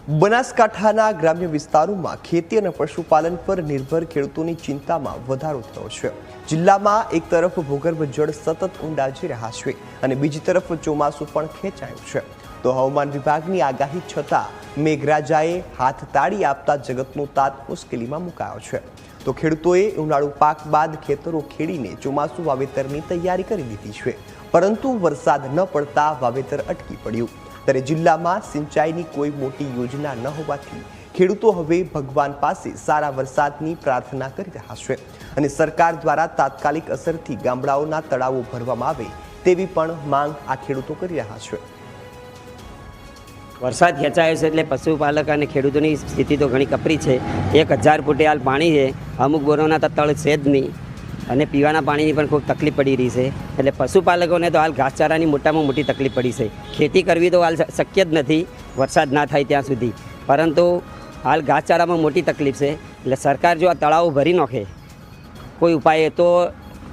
બનાસકાંઠાના ગ્રામ્ય વિસ્તારોમાં ખેતી અને પશુપાલન પર નિર્ભર ખેડૂતોની ચિંતામાં વધારો થયો છે। જિલ્લામાં એક તરફ ભૂગર્ભ જળ સતત ઊંડા જઈ રહ્યા છે અને બીજી તરફ ચોમાસું પણ ખેંચાયું છે, તો હવામાન વિભાગની આગાહી છતાં મેઘરાજાએ હાથ તાળી આપતા જગતનો તાત મુશ્કેલીમાં મુકાયો છે। તો ખેડૂતોએ ઉનાળુ પાક બાદ ખેતરો ખેડીને ચોમાસું વાવેતરની તૈયારી કરી દીધી છે, પરંતુ વરસાદ ન પડતા વાવેતર અટકી પડ્યું। ત્યારે જિલ્લામાં સિંચાઈની કોઈ મોટી યોજના ન હોવાથી ખેડૂતો હવે ભગવાન પાસે સારા વરસાદની પ્રાર્થના કરી રહ્યા છે અને સરકાર દ્વારા તાત્કાલિક અસરથી ગામડાઓના તળાવો ભરવામાં આવે તેવી પણ માંગ આ ખેડૂતો કરી રહ્યા છે। વરસાદ ખેંચાયો છે એટલે પશુપાલક અને ખેડૂતોની સ્થિતિ તો ઘણી કપરી છે। 1000 ફૂટે હાલ પાણી છે, અમુક બોરોના તો તળ છે જ નહીં અને પીવાના પાણીની પણ ખૂબ તકલીફ પડી રહી છે। એટલે પશુપાલકોને તો હાલ ઘાસચારાની મોટામાં મોટી તકલીફ પડી છે। ખેતી કરવી તો હાલ શક્ય જ નથી વરસાદ ના થાય ત્યાં સુધી, પરંતુ હાલ ઘાસચારામાં મોટી તકલીફ છે। એટલે સરકાર જો આ તળાવો ભરી નાખે કોઈ ઉપાય તો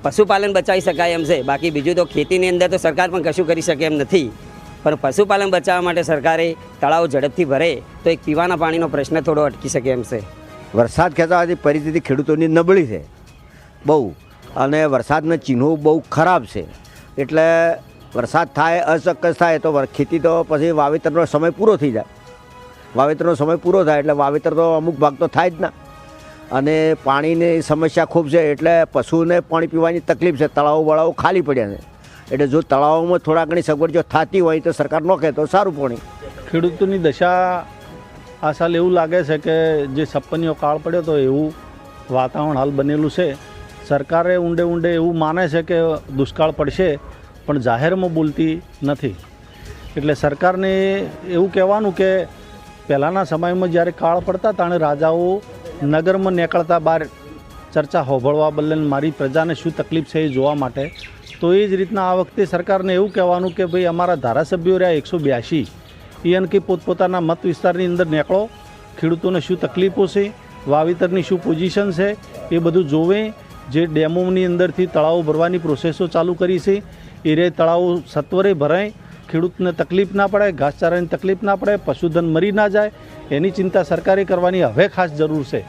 પશુપાલન બચાવી શકાય એમ છે, બાકી બીજું તો ખેતીની અંદર તો સરકાર પણ કશું કરી શકે એમ નથી। પણ પશુપાલન બચાવવા માટે સરકારે તળાવો ઝડપથી ભરે તો એક પીવાના પાણીનો પ્રશ્ન થોડો અટકી શકે એમ છે। વરસાદ ખેંચાવાથી પરિસ્થિતિ ખેડૂતોની નબળી છે બહુ, અને વરસાદના ચિહ્નો બહુ ખરાબ છે। એટલે વરસાદ થાય અચોક્કસ થાય તો ખેતી તો પછી વાવેતરનો સમય પૂરો થઈ જાય, વાવેતરનો સમય પૂરો થાય એટલે વાવેતર તો અમુક ભાગ તો થાય જ ના, અને પાણીની સમસ્યા ખૂબ છે એટલે પશુને પાણી પીવાની તકલીફ છે। તળાવો બળાવો ખાલી પડ્યા છે, એટલે જો તળાવોમાં થોડા ઘણી સગવડ જો થતી હોય તો સરકાર નોખે તો સારું પાણી। ખેડૂતોની દશા આ સાલ એવું લાગે છે કે જે 56 કાળ પડ્યો તો એવું વાતાવરણ હાલ બનેલું છે। સરકારે ઊંડે ઊંડે એવું માને છે કે દુષ્કાળ પડશે, પણ જાહેરમાં બોલતી નથી। એટલે સરકારને એવું કહેવાનું કે પહેલાંના સમયમાં જ્યારે કાળ પડતા ત્યારે રાજાઓ નગરમાં નીકળતા બહાર ચર્ચા હોભળવા બદલે મારી પ્રજાને શું તકલીફ છે એ જોવા માટે। તો એ જ રીતના આ વખતે સરકારને એવું કહેવાનું કે ભાઈ અમારા ધારાસભ્યો રહ્યા 182 એને કે પોતપોતાના મત વિસ્તારની અંદર નીકળો, ખેડૂતોને શું તકલીફો છે, વાવેતરની શું પોઝિશન છે એ બધું જોવે। જે ડેમોની અંદરથી તળાવો ભરવાની પ્રોસેસો ચાલુ કરી છે એ રે તળાવો સત્વરે ભરાય, ખેડૂતને તકલીફ ના પડે, ઘાસચારાની તકલીફ ના પડે, પશુધન મરી ના જાય, એની ચિંતા સરકારે કરવાની હવે ખાસ જરૂર છે।